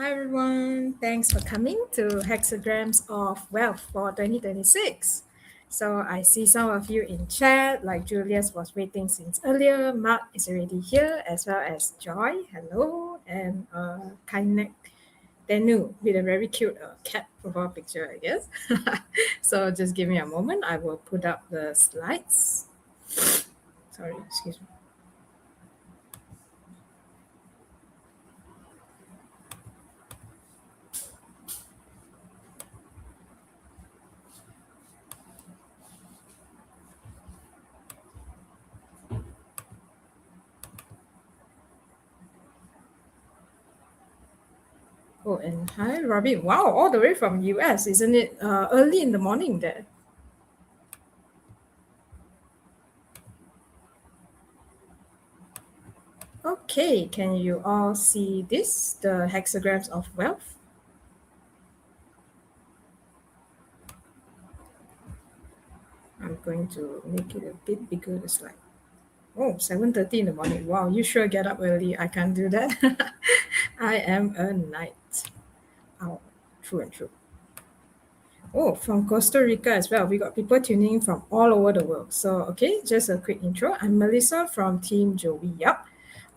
Hi everyone, thanks for coming to Hexagrams of Wealth for 2026. So I see some of you in chat, like Julius was waiting since earlier. Mark is already here, as well as Joy. Hello, and Kainek Danu with a very cute cat profile picture, I guess. So just give me a moment. I will put up the slides. Sorry, excuse me. Oh, and hi, Robin. Wow, all the way from US, isn't it? Early in the morning there. Okay, can you all see this, the hexagrams of wealth? I'm going to make it a bit bigger, the slide. Oh, 7:30 in the morning. Wow, you sure get up early. I can't do that. I am a night owl. True and true. Oh, from Costa Rica as well. We got people tuning in from all over the world. So, okay, just a quick intro. I'm Melissa from Team Joey Yup.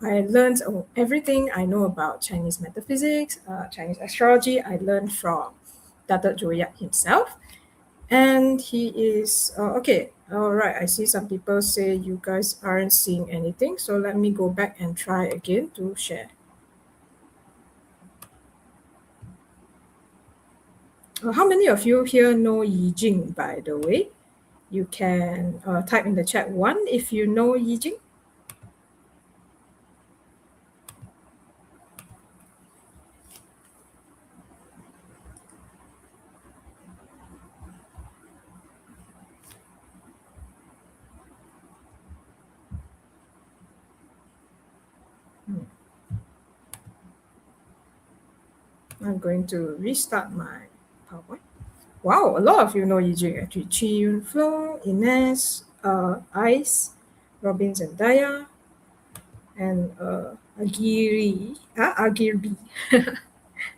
I learned everything I know about Chinese metaphysics, Chinese astrology. I learned from Dato Joey Yap himself. And he is, okay, all right. I see some people say you guys aren't seeing anything. So let me go back and try again to share. How many of you here know Yi Jing, by the way? You can type in the chat one if you know Yi Jing. I'm going to restart my PowerPoint. Wow, a lot of you know Yi Jing actually. Chi Yun Flo, Ines, Ice, Robin Zendaya, and Agiri. Agirbi.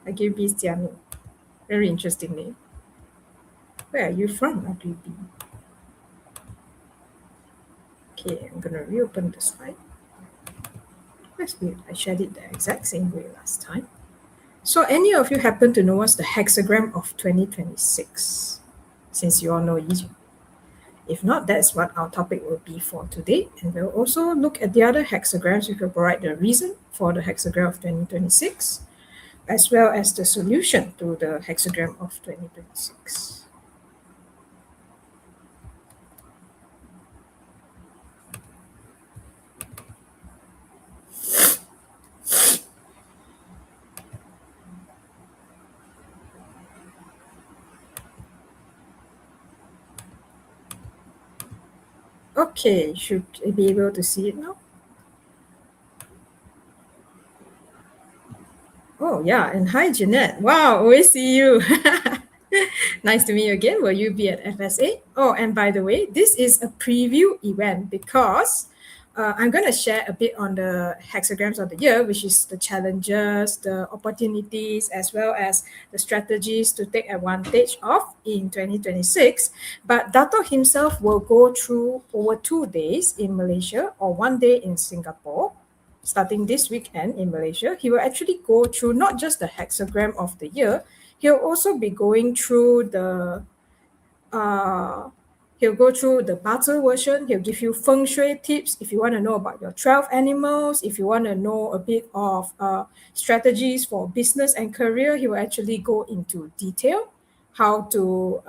Agirbi Stiano. Very interesting name. Where are you from, Agirbi? Okay, I'm gonna reopen the slide. That's weird. I shared it the exact same way last time. So, any of you happen to know what's the hexagram of 2026? Since you all know Yi Jing. If not, that's what our topic will be for today. And we'll also look at the other hexagrams which will provide the reason for the hexagram of 2026, as well as the solution to the hexagram of 2026. Okay, should I be able to see it now? Oh, yeah. And hi, Jeanette. Wow, always see you. Nice to meet you again. Will you be at FSA? Oh, and by the way, this is a preview event because I'm going to share a bit on the hexagrams of the year, which is the challenges, the opportunities, as well as the strategies to take advantage of in 2026. But Dato himself will go through over 2 days in Malaysia or 1 day in Singapore starting this weekend in Malaysia. He will actually go through not just the hexagram of the year, he'll also be going through the uh he'll go through the battle version. He'll give you feng shui tips if you want to know about your 12 animals, if you want to know a bit of strategies for business and career. He will actually go into detail how to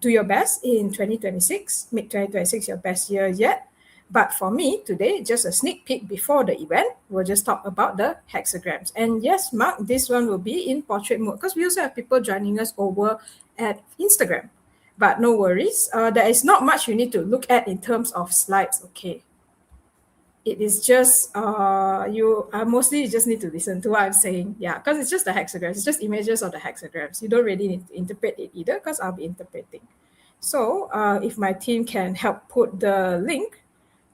do your best in 2026, make 2026 your best year yet. But for me today, just a sneak peek before the event, we'll just talk about the hexagrams. And yes, Mark, this one will be in portrait mode because we also have people joining us over at Instagram. But no worries, there is not much you need to look at in terms of slides, okay? It is just, mostly you just need to listen to what I'm saying. Yeah, because it's just the hexagrams, it's just images of the hexagrams. You don't really need to interpret it either because I'll be interpreting. So if my team can help put the link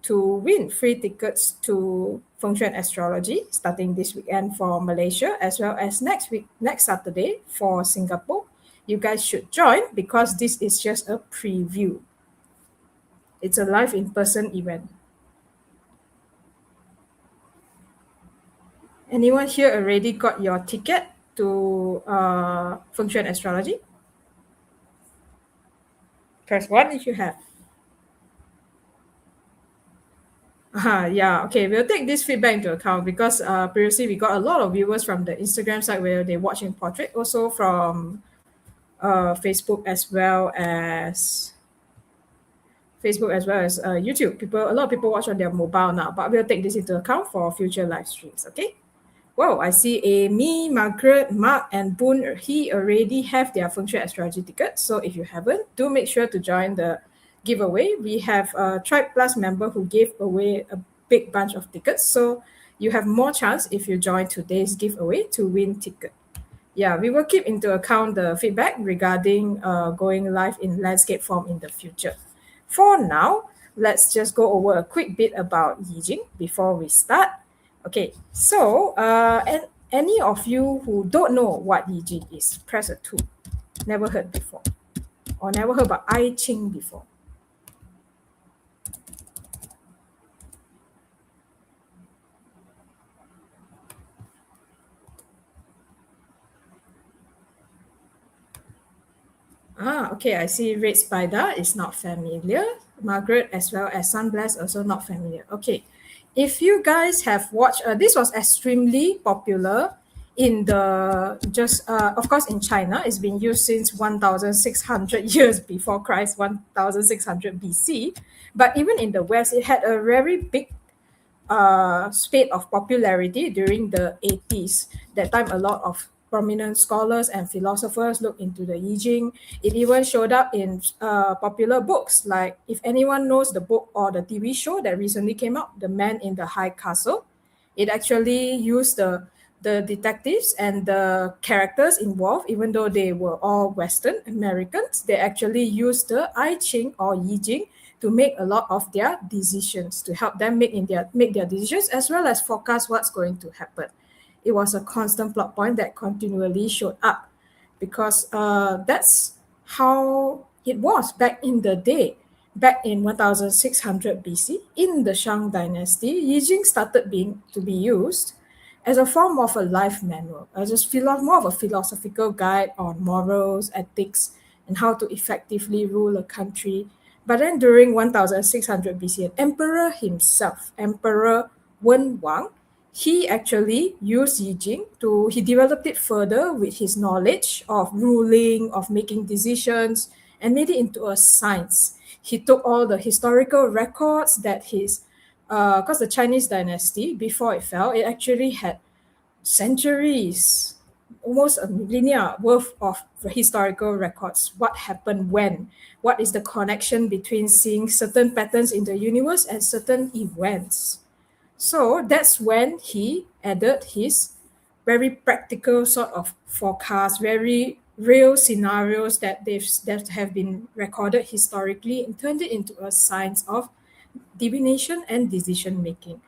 to win free tickets to Feng Shui and Astrology starting this weekend for Malaysia, as well as next week, next Saturday for Singapore. You guys should join because this is just a preview. It's a live in-person event. Anyone here already got your ticket to Feng Shui and Astrology? Press 1 if you have. Yeah, okay. We'll take this feedback into account because previously we got a lot of viewers from the Instagram side where they watch in portrait, also from Facebook as well as YouTube. A lot of people watch on their mobile now, but we'll take this into account for future live streams. Okay. Wow, I see Amy, Margaret, Mark, and Boone. He already have their Feng Shui Astrology tickets. So if you haven't, do make sure to join the giveaway. We have a Tribe Plus member who gave away a big bunch of tickets. So you have more chance if you join today's giveaway to win ticket. Yeah, we will keep into account the feedback regarding going live in landscape form in the future. For now, let's just go over a quick bit about Yi Jing before we start. Okay, so and any of you who don't know what Yi Jing is, press a 2. Never heard before. Or never heard about I Ching before. Okay, I see Red Spider is not familiar. Margaret as well as Sunblast also not familiar. Okay, if you guys have watched, this was extremely popular in the, of course in China, it's been used since 1,600 years before Christ, 1,600 BC. But even in the West, it had a very big spate of popularity during the 80s. That time, a lot of prominent scholars and philosophers looked into the Yi Jing. It even showed up in popular books. Like, if anyone knows the book or the TV show that recently came out, The Man in the High Castle, it actually used the detectives and the characters involved, even though they were all Western Americans, they actually used the I Ching or Yi Jing to make a lot of their decisions, to help them make their decisions as well as forecast what's going to happen. It was a constant plot point that continually showed up because that's how it was back in the day. Back in 1600 BC, in the Shang Dynasty, Yi Jing started to be used as a form of a life manual, as more of a philosophical guide on morals, ethics, and how to effectively rule a country. But then during 1600 BC, an emperor himself, Emperor Wen Wang, he actually used Yi Jing he developed it further with his knowledge of ruling, of making decisions, and made it into a science. He took all the historical records that because the Chinese dynasty, before it fell, it actually had centuries, almost a millennia worth of historical records. What happened when? What is the connection between seeing certain patterns in the universe and certain events? So that's when he added his very practical sort of forecast, very real scenarios that have been recorded historically, and turned it into a science of divination and decision making.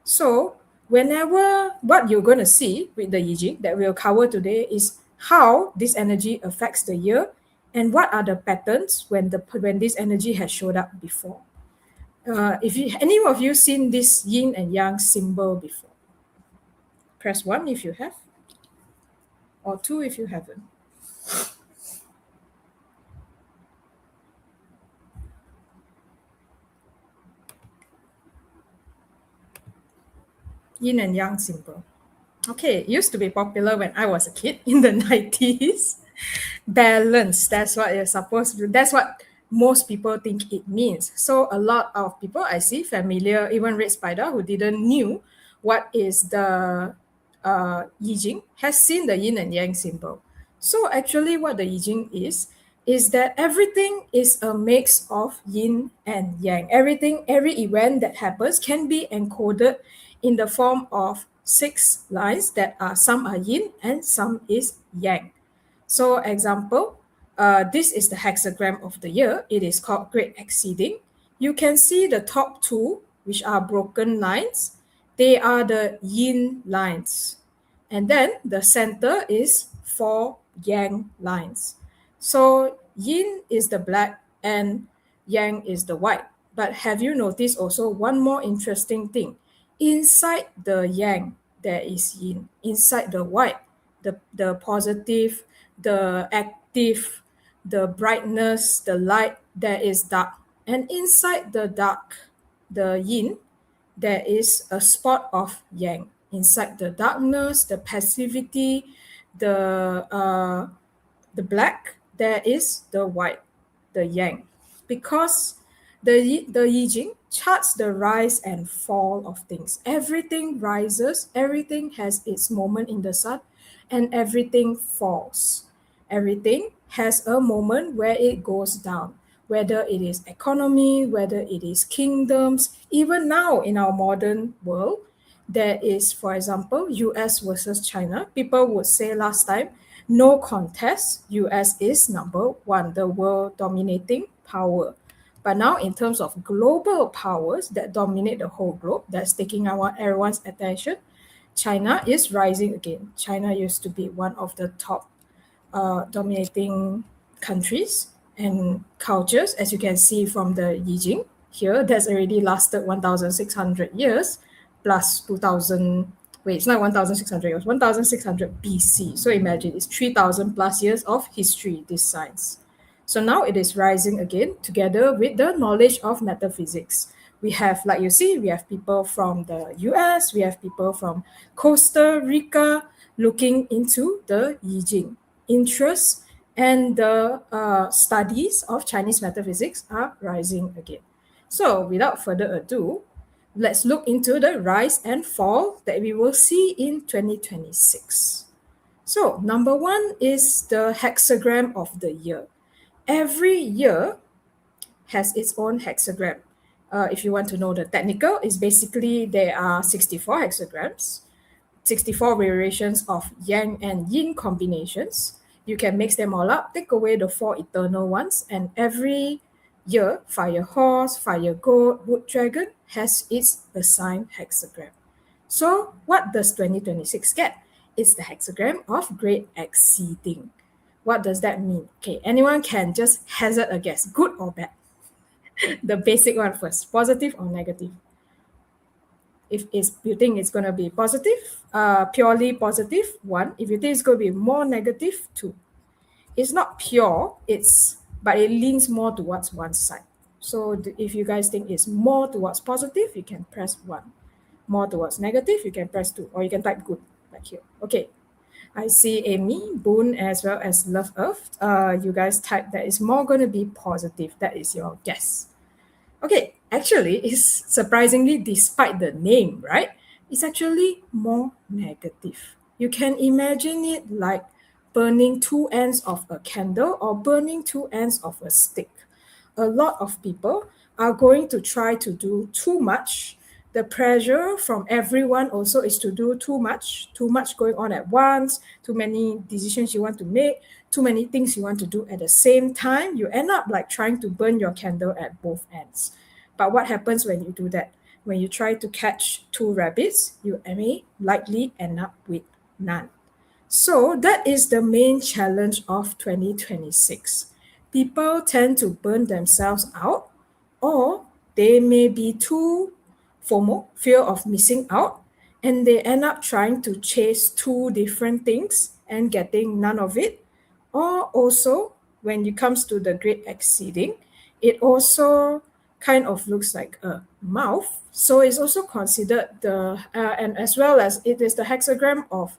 So what you're going to see with the Yi Jing that we'll cover today is how this energy affects the year and what are the patterns when this energy has showed up before. If any of you seen this yin and yang symbol before, press 1 if you have, or 2 if you haven't. Yin and yang symbol. Okay, it used to be popular when I was a kid in the 90s. Balance, that's what you're supposed to do. That's what most people think it means. So a lot of people I see familiar, even Red Spider, who didn't knew what is the Yi Jing, has seen the yin and yang symbol. So actually what the Yi Jing is that everything is a mix of yin and yang. Every event that happens can be encoded in the form of 6 lines that are some are yin and some is yang. So example, this is the hexagram of the year. It is called Great Exceeding. You can see the top 2, which are broken lines. They are the yin lines. And then the center is 4 yang lines. So yin is the black and yang is the white. But have you noticed also one more interesting thing? Inside the yang, there is yin. Inside the white, the positive, the active, the brightness, the light, there is dark. And inside the dark, the yin, there is a spot of yang. Inside the darkness, the passivity, the the black, there is the white, the yang. Because the I Ching charts the rise and fall of things. Everything rises, everything has its moment in the sun, and everything falls. Everything has a moment where it goes down, whether it is economy, whether it is kingdoms. Even now in our modern world, there is, for example, US versus China. People would say last time, no contest, US is number one, the world dominating power. But now, in terms of global powers that dominate the whole globe, that's taking everyone's attention, China is rising again. China used to be one of the top dominating countries and cultures, as you can see from the I Ching here, that's already lasted 1,600 years plus 2,000. Wait, it's not 1,600 years, 1,600 BC. So imagine it's 3,000 plus years of history, this science. So now it is rising again together with the knowledge of metaphysics. We have, like you see, we have people from the US, we have people from Costa Rica looking into the I Ching. Interests and the studies of Chinese metaphysics are rising again. So without further ado, let's look into the rise and fall that we will see in 2026. So number one is the hexagram of the year. Every year has its own hexagram. If you want to know the technical, is basically there are 64 hexagrams, 64 variations of yang and yin combinations. You can mix them all up, take away the 4 eternal ones, and every year, fire horse, fire goat, wood dragon has its assigned hexagram. So what does 2026 get? It's the hexagram of great exceeding. What does that mean? Okay, anyone can just hazard a guess, good or bad? The basic one first, positive or negative? If you think it's going to be positive, purely positive, 1. If you think it's going to be more negative, 2. It's not pure, but it leans more towards one side. So if you guys think it's more towards positive, you can press 1. More towards negative, you can press 2. Or you can type good, like here. Okay. I see Amy, Boone, as well as Love Earth. You guys type that it's more going to be positive. That is your guess. Okay, actually, it's surprisingly, despite the name, right? It's actually more negative. You can imagine it like burning 2 ends of a candle or burning 2 ends of a stick. A lot of people are going to try to do too much. The pressure from everyone also is to do too much going on at once, too many decisions you want to make, too many things you want to do at the same time. You end up like trying to burn your candle at both ends. But what happens when you do that? When you try to catch 2 rabbits, you may likely end up with none. So that is the main challenge of 2026. People tend to burn themselves out, or they may be too FOMO, fear of missing out, and they end up trying to chase 2 different things and getting none of it. Or also, when it comes to the great exceeding, it also kind of looks like a mouth. So it's also considered and as well as it is the hexagram of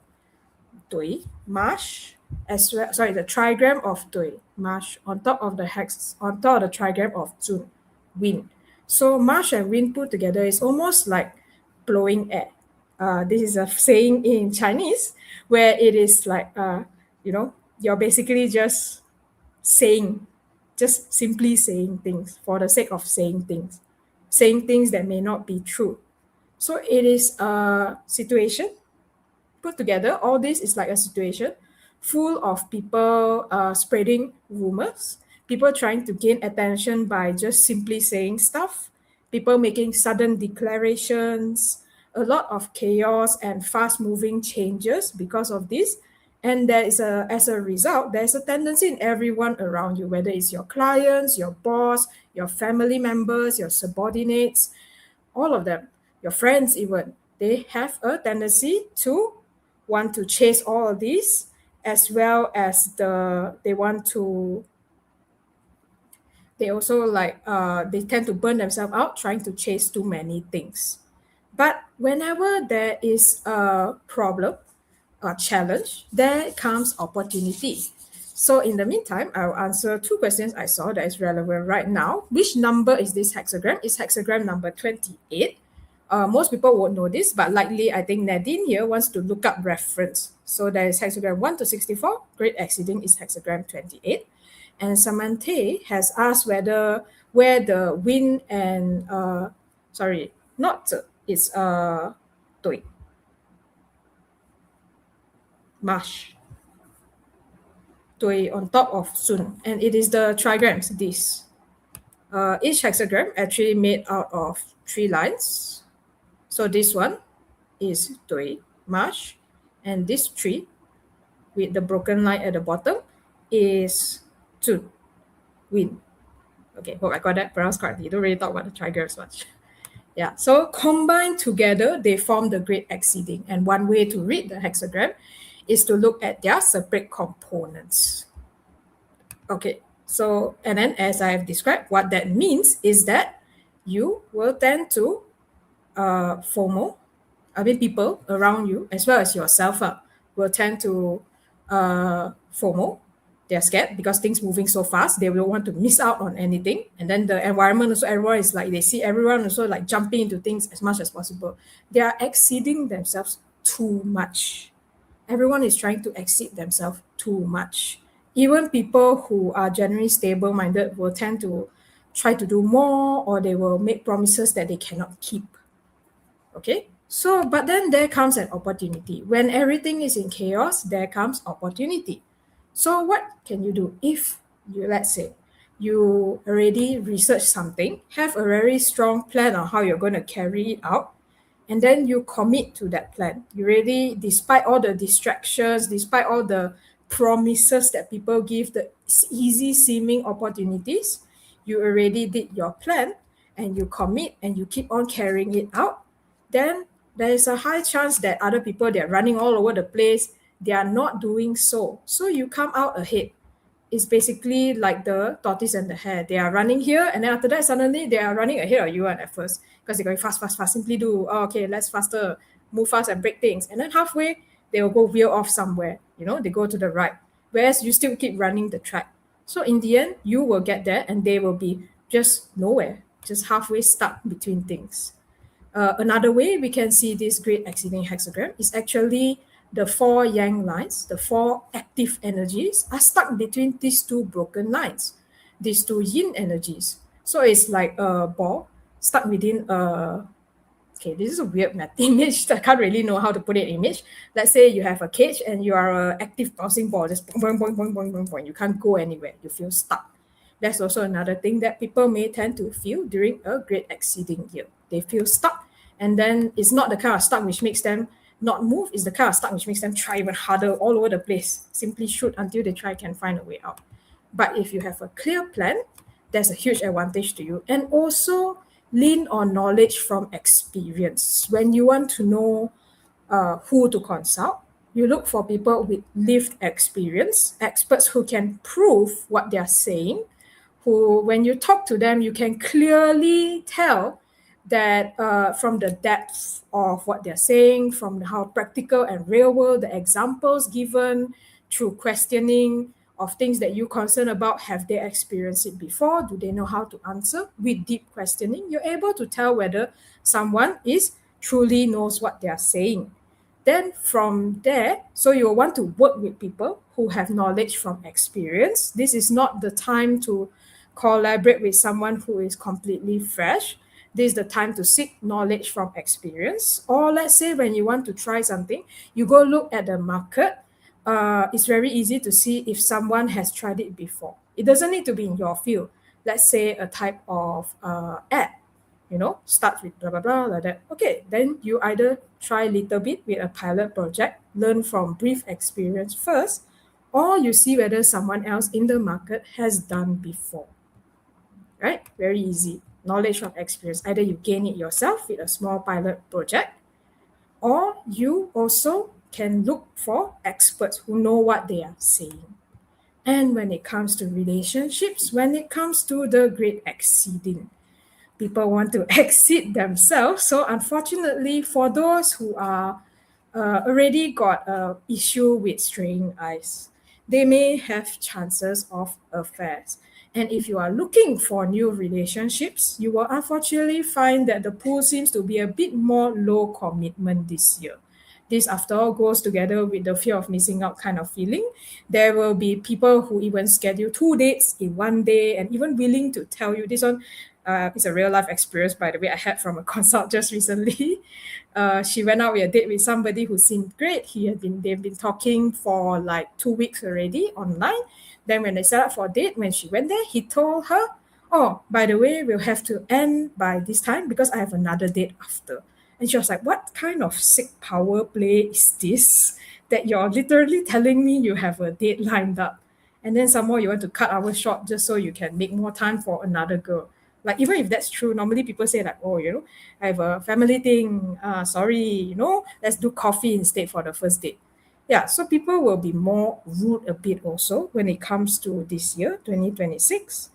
Dui, Marsh, the trigram of Dui, Marsh, on top of the trigram of Zun, wind. So Marsh and wind put together is almost like blowing air. This is a saying in Chinese where it is like, you're basically just simply saying things for the sake of saying things that may not be true. So it is a situation put together. All this is like a situation full of people spreading rumors, people trying to gain attention by just simply saying stuff, people making sudden declarations, a lot of chaos and fast moving changes because of this. And there is as a result, there's a tendency in everyone around you, whether it's your clients, your boss, your family members, your subordinates, all of them, your friends even, they have a tendency to want to chase all of these, as well as they want to, they also they tend to burn themselves out trying to chase too many things. But whenever there is a problem, a challenge, there comes opportunity. So in the meantime, I'll answer two questions I saw that is relevant right now. Which number is this hexagram? It's hexagram number 28. Most people won't know this, but likely I think Nadine here wants to look up reference. So there is hexagram 1 to 64. Great exceeding is hexagram 28. And Samantha has asked where the wind and sorry, not it's Doi, marsh. Doi on top of Sun, and it is the trigrams, this. Each hexagram actually made out of 3 lines. So this one is Doi, marsh, and this tree with the broken line at the bottom is Sun, wind. Okay, hope I got that pronounced correctly. Don't really talk about the trigrams much. Yeah, so combined together, they form the great exceeding. And one way to read the hexagram is to look at their separate components. Okay, so, and then as I have described, what that means is that you will tend to FOMO. I mean, people around you, as well as yourself, will tend to FOMO. They're scared because things moving so fast. They will want to miss out on anything. And then the environment also, everyone is like, they see everyone also like jumping into things as much as possible. They are exceeding themselves too much. Everyone is trying to exceed themselves too much. Even people who are generally stable minded will tend to try to do more, or they will make promises that they cannot keep. Okay, so but then there comes an opportunity. When everything is in chaos, there comes opportunity. So what can you do if you, let's say, you already research something, have a very strong plan on how you're going to carry it out, and then you commit to that plan. You really, despite all the distractions, despite all the promises that people give, the easy seeming opportunities, you already did your plan and you commit and you keep on carrying it out, then there is a high chance that other people, they're running all over the place, they are not doing so. So you come out ahead. It's basically like the tortoise and the hare. They are running here, and then after that, suddenly they are running ahead of you at first because they're going fast, fast, fast. Simply do, oh, okay, let's faster, move fast and break things. And then halfway, they will go veer off somewhere. You know, they go to the right, whereas you still keep running the track. So in the end, you will get there, and they will be just nowhere, just halfway stuck between things. Another way we can see this great exceeding hexagram is actually the 4 yang lines, the 4 active energies are stuck between these 2 broken lines, these 2 yin energies. So it's like a ball stuck within a, okay, this is a weird image. I can't really know how to put it in image. Let's say you have a cage and you are an active bouncing ball, just boing, boing, boing, boing, boing, boing. You can't go anywhere. You feel stuck. That's also another thing that people may tend to feel during a great exceeding year. They feel stuck, and then it's not the kind of stuck which makes them not move, it's the kind of stuck which makes them try even harder all over the place. Simply shoot until they try can find a way out. But if you have a clear plan, there's a huge advantage to you. And also lean on knowledge from experience. When you want to know who to consult, you look for people with lived experience, experts who can prove what they're saying, who, when you talk to them, you can clearly tell that from the depth of what they're saying, from how practical and real world the examples given, through questioning of things that you're concerned about, have they experienced it before? Do they know how to answer? With deep questioning, you're able to tell whether someone is truly knows what they're saying. Then from there, so you'll want to work with people who have knowledge from experience. This is not the time to collaborate with someone who is completely fresh. This is the time to seek knowledge from experience. Or let's say when you want to try something, you go look at the market. It's very easy to see if someone has tried it before. It doesn't need to be in your field. Let's say a type of ad. start with blah, blah, blah, like that. Okay, then you either try a little bit with a pilot project, learn from brief experience first, or you see whether someone else in the market has done before, right? Very easy. Knowledge from experience. Either you gain it yourself with a small pilot project, or you also can look for experts who know what they are saying. And when it comes to relationships, when it comes to the great exceeding, people want to exceed themselves. So unfortunately, for those who are already got a issue with straying eyes, they may have chances of affairs. And if you are looking for new relationships, you will unfortunately find that the pool seems to be a bit more low commitment this year. This, after all, goes together with the fear of missing out kind of feeling. There will be people who even schedule 2 dates in one day and even willing to tell you this one. It's a real life experience, by the way, I had from a consult just recently. She went out with a date with somebody who seemed great. They've been talking for like 2 weeks already online. Then when they set up for a date, when she went there, he told her, "Oh, by the way, we'll have to end by this time because I have another date after." And she was like, "What kind of sick power play is this? That you're literally telling me you have a date lined up, and then some more you want to cut hours short just so you can make more time for another girl." Like, even if that's true, normally people say like, "Oh, I have a family thing. Sorry, let's do coffee instead for the first date." Yeah, so people will be more rude a bit also when it comes to this year, 2026.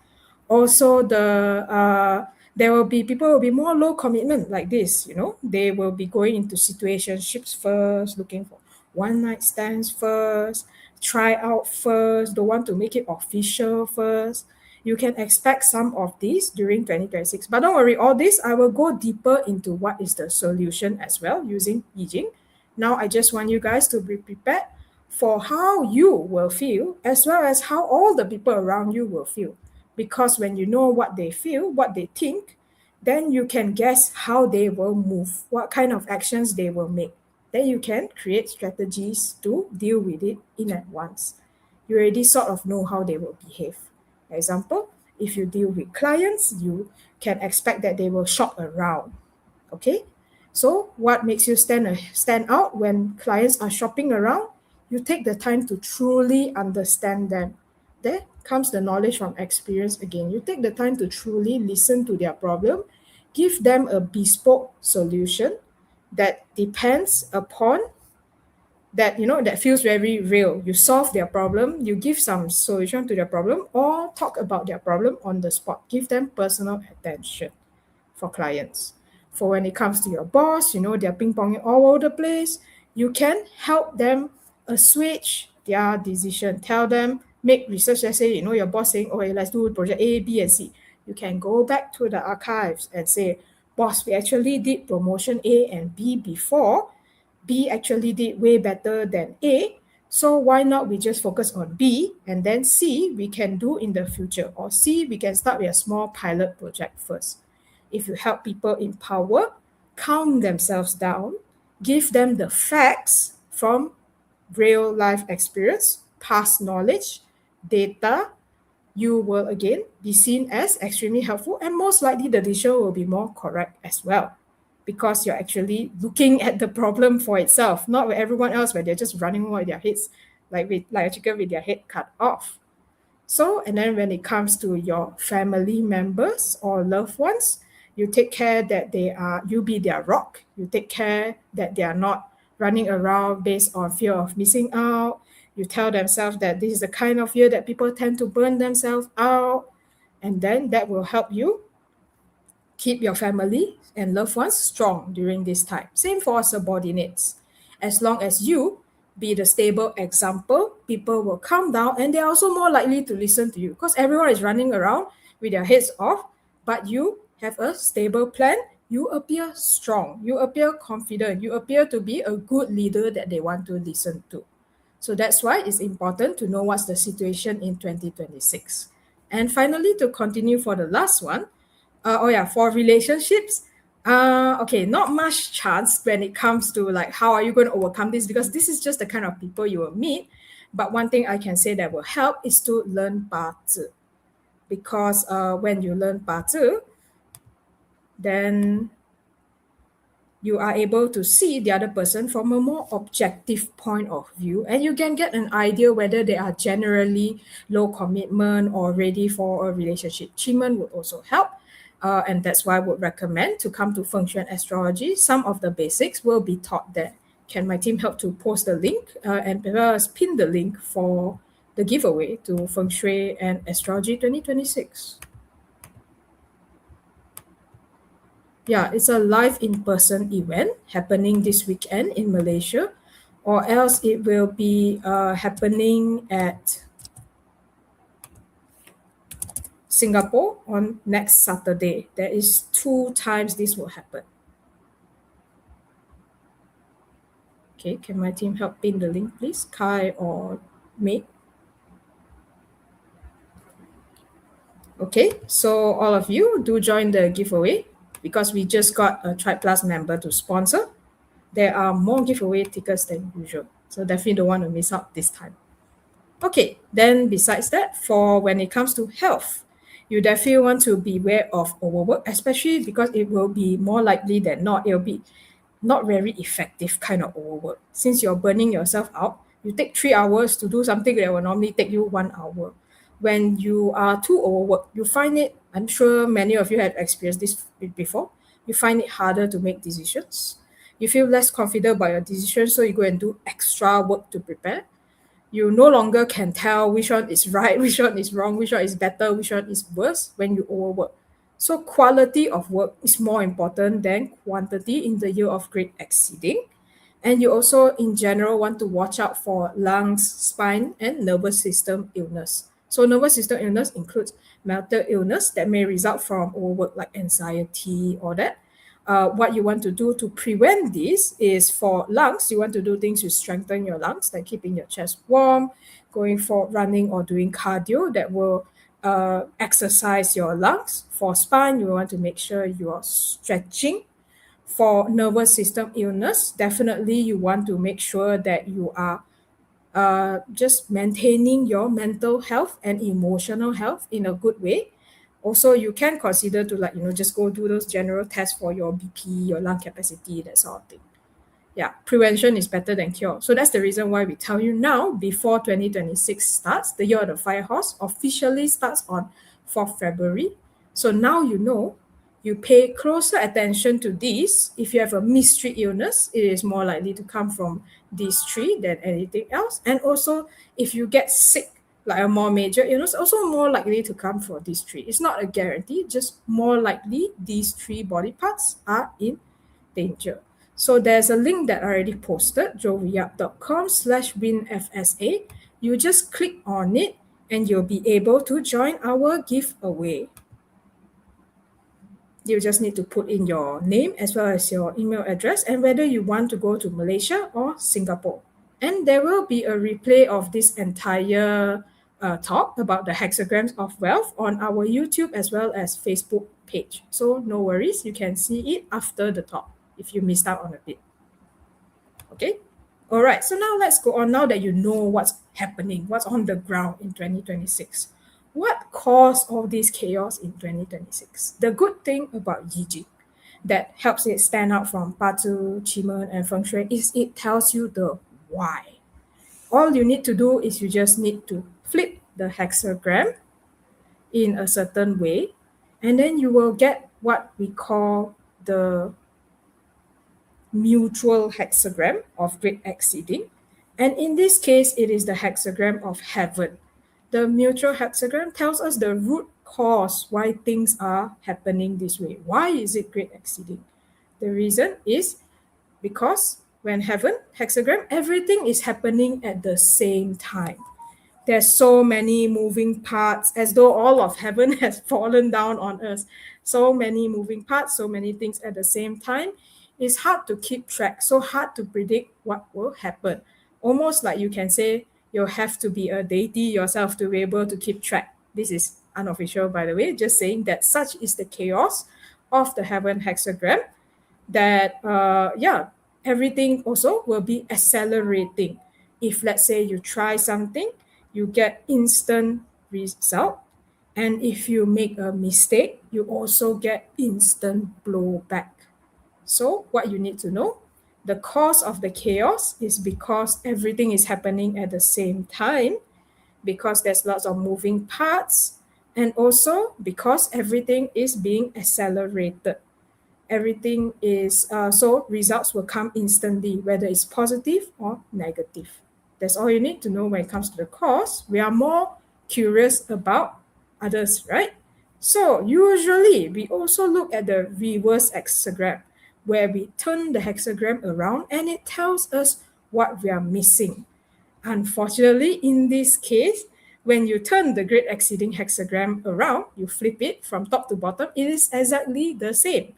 Also, there will be people will be more low commitment like this. They will be going into situationships first, looking for one night stands first, try out first, don't want to make it official first. You can expect some of these during 2026. But don't worry, all this, I will go deeper into what is the solution as well using Yijing. Now, I just want you guys to be prepared for how you will feel as well as how all the people around you will feel. Because when you know what they feel, what they think, then you can guess how they will move, what kind of actions they will make. Then you can create strategies to deal with it in advance. You already sort of know how they will behave. Example, if you deal with clients, you can expect that they will shop around. Okay? So what makes you stand out when clients are shopping around? You take the time to truly understand them. There comes the knowledge from experience again. You take the time to truly listen to their problem, give them a bespoke solution that depends upon that feels very real. You solve their problem, you give some solution to their problem, or talk about their problem on the spot. Give them personal attention for clients. For when it comes to your boss, they're ping-ponging all over the place, you can help them assuage their decision. Tell them, make research. Let's say, your boss saying, "Okay, let's do project A, B, and C." You can go back to the archives and say, "Boss, we actually did promotion A and B before. B actually did way better than A. So why not we just focus on B, and then C we can do in the future, or C we can start with a small pilot project first." If you help people empower, calm themselves down, give them the facts from real life experience, past knowledge, data, you will again be seen as extremely helpful, and most likely the decision will be more correct as well, because you're actually looking at the problem for itself, not with everyone else where they're just running over their heads like a chicken with their head cut off. So, and then when it comes to your family members or loved ones, you take care that you be their rock. You take care that they are not running around based on fear of missing out. You tell themselves that this is the kind of year that people tend to burn themselves out. And then that will help you keep your family and loved ones strong during this time. Same for subordinates. As long as you be the stable example, people will calm down, and they're also more likely to listen to you because everyone is running around with their heads off, but you have a stable plan. You appear strong, you appear confident, you appear to be a good leader that they want to listen to. So that's why it's important to know what's the situation in 2026. And finally, to continue for the last one, for relationships, okay, not much chance when it comes to like how are you going to overcome this, because this is just the kind of people you will meet. But one thing I can say that will help is to learn 八字, because when you learn 八字, then you are able to see the other person from a more objective point of view, and you can get an idea whether they are generally low commitment or ready for a relationship. Chiman would also help, and that's why I would recommend to come to Feng Shui and Astrology. Some of the basics will be taught there. Can my team help to post the link and as well as pin the link for the giveaway to Feng Shui and Astrology 2026? Yeah, it's a live in-person event happening this weekend in Malaysia, or else it will be happening at Singapore on next Saturday. There is 2 times this will happen. Okay, can my team help pin the link, please? Kai or May? Okay, so all of you do join the giveaway because we just got a Tribe Plus member to sponsor. There are more giveaway tickets than usual, so definitely don't want to miss out this time. Okay, then besides that, for when it comes to health, you definitely want to beware of overwork, especially because it will be more likely than not, it'll be not very effective kind of overwork. Since you're burning yourself out, you take 3 hours to do something that will normally take you 1 hour. When you are too overworked, you find it, I'm sure many of you have experienced this before, you find it harder to make decisions. You feel less confident about your decisions, so you go and do extra work to prepare. You no longer can tell which one is right, which one is wrong, which one is better, which one is worse when you overwork. So quality of work is more important than quantity in the year of great exceeding. And you also, in general, want to watch out for lungs, spine, and nervous system illness. So nervous system illness includes mental illness that may result from overwork, like anxiety or that. What you want to do to prevent this is for lungs, you want to do things to strengthen your lungs, like keeping your chest warm, going for running or doing cardio that will exercise your lungs. For spine, you want to make sure you are stretching. For nervous system illness, definitely you want to make sure that you are just maintaining your mental health and emotional health in a good way. Also, you can consider to, like, just go do those general tests for your BP, your lung capacity, that sort of thing. Yeah, prevention is better than cure. So that's the reason why we tell you now, before 2026 starts, the year of the fire horse officially starts on 4th February. So now you know, you pay closer attention to this. If you have a mystery illness, it is more likely to come from these three than anything else. And also, if you get sick, like a more major illness, also more likely to come from these three. It's not a guarantee, just more likely these three body parts are in danger. So there's a link that I already posted, joviap.com/winfsa. You just click on it and you'll be able to join our giveaway. You just need to put in your name as well as your email address and whether you want to go to Malaysia or Singapore. And there will be a replay of this entire talk about the hexagrams of wealth on our YouTube as well as Facebook page. So no worries, you can see it after the talk if you missed out on a bit. Okay? All right, so now let's go on. Now that you know what's happening, what's on the ground in 2026, what caused all this chaos in 2026? The good thing about Yi that helps it stand out from Patu, Qimeng, and Feng Shui is it tells you the why. All you need to do is you just need to flip the hexagram in a certain way, and then you will get what we call the mutual hexagram of great exceeding. And in this case, it is the hexagram of heaven. The mutual hexagram tells us the root cause why things are happening this way. Why is it great exceeding? The reason is because when heaven, hexagram, everything is happening at the same time. There's so many moving parts, as though all of heaven has fallen down on us. So many moving parts, so many things at the same time. It's hard to keep track, so hard to predict what will happen. Almost like you can say you have to be a deity yourself to be able to keep track. This is unofficial, by the way, just saying that such is the chaos of the heaven hexagram that, everything also will be accelerating. If let's say you try something, you get instant result. And if you make a mistake, you also get instant blowback. So, what you need to know, the cause of the chaos is because everything is happening at the same time, because there's lots of moving parts, and also because everything is being accelerated. Everything is so results will come instantly, whether it's positive or negative. That's all you need to know when it comes to the cause. We are more curious about others, right? So usually we also look at the reverse hexagram, where we turn the hexagram around and it tells us what we are missing. Unfortunately, in this case, when you turn the great exceeding hexagram around, you flip it from top to bottom, it is exactly the same.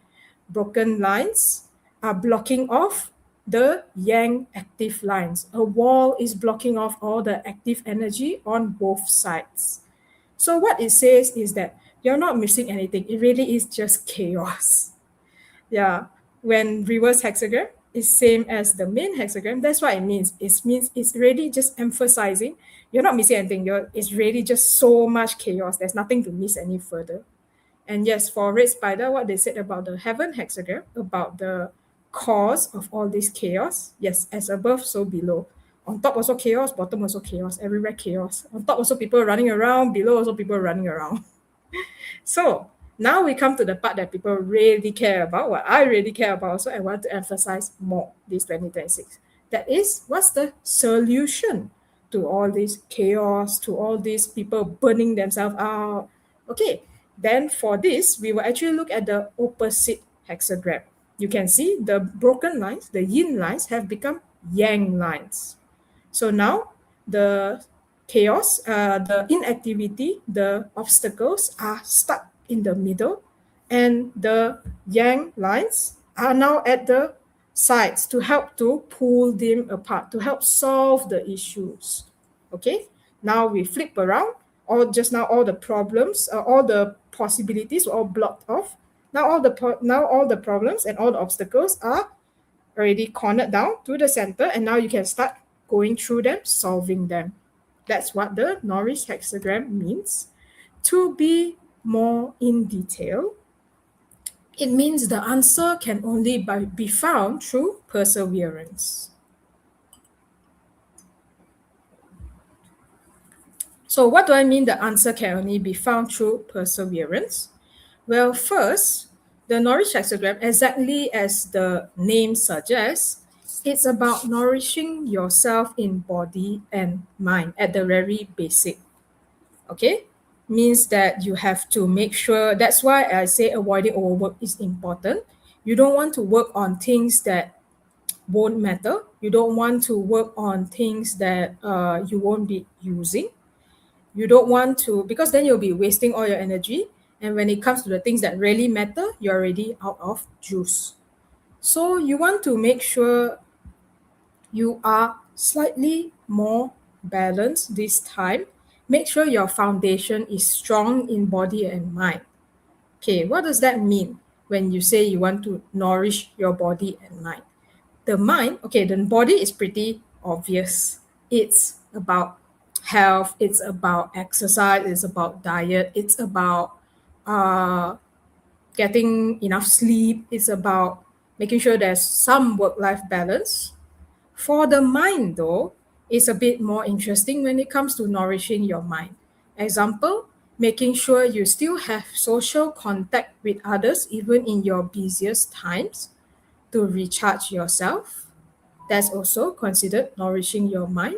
Broken lines are blocking off the yang active lines. A wall is blocking off all the active energy on both sides. So what it says is that you're not missing anything. It really is just chaos. Yeah, when reverse hexagram is same as the main hexagram, that's what it means. It means it's really just emphasizing you're not missing anything. It's really just so much chaos. There's nothing to miss any further. And yes, for Red Spider, what they said about the heaven hexagram, about the cause of all this chaos, yes, as above, so below. On top also chaos, bottom also chaos, everywhere chaos. On top also people running around, below also people running around. So now we come to the part that people really care about, what I really care about. So I want to emphasize more this 2026. That is, what's the solution to all this chaos, to all these people burning themselves out? Okay, then for this, we will actually look at the opposite hexagram. You can see the broken lines, the yin lines have become yang lines. So now the chaos, the inactivity, the obstacles are stuck in the middle, and the yang lines are now at the sides to help to pull them apart, to help solve the issues. Okay, now we flip around. Just now all the problems, all the possibilities were all blocked off. Now all the problems and all the obstacles are already cornered down to the center, and now you can start going through them, solving them. That's what the Norris hexagram means. To be more in detail, it means the answer can only be found through perseverance. So what do I mean the answer can only be found through perseverance? Well, first, the Norris hexagram, exactly as the name suggests, it's about nourishing yourself in body and mind at the very basic. Okay? Means that you have to make sure, that's why I say avoiding overwork is important. You don't want to work on things that won't matter. You don't want to work on things that you won't be using. You don't want to, because then you'll be wasting all your energy. And when it comes to the things that really matter, you're already out of juice. So you want to make sure you are slightly more balanced this time. Make sure your foundation is strong in body and mind. Okay, what does that mean when you say you want to nourish your body and mind? The mind, okay, the body is pretty obvious. It's about health, it's about exercise, it's about diet, it's about uh, getting enough sleep, it's about making sure there's some work-life balance. For the mind, though, it's a bit more interesting when it comes to nourishing your mind. Example, making sure you still have social contact with others even in your busiest times to recharge yourself. That's also considered nourishing your mind.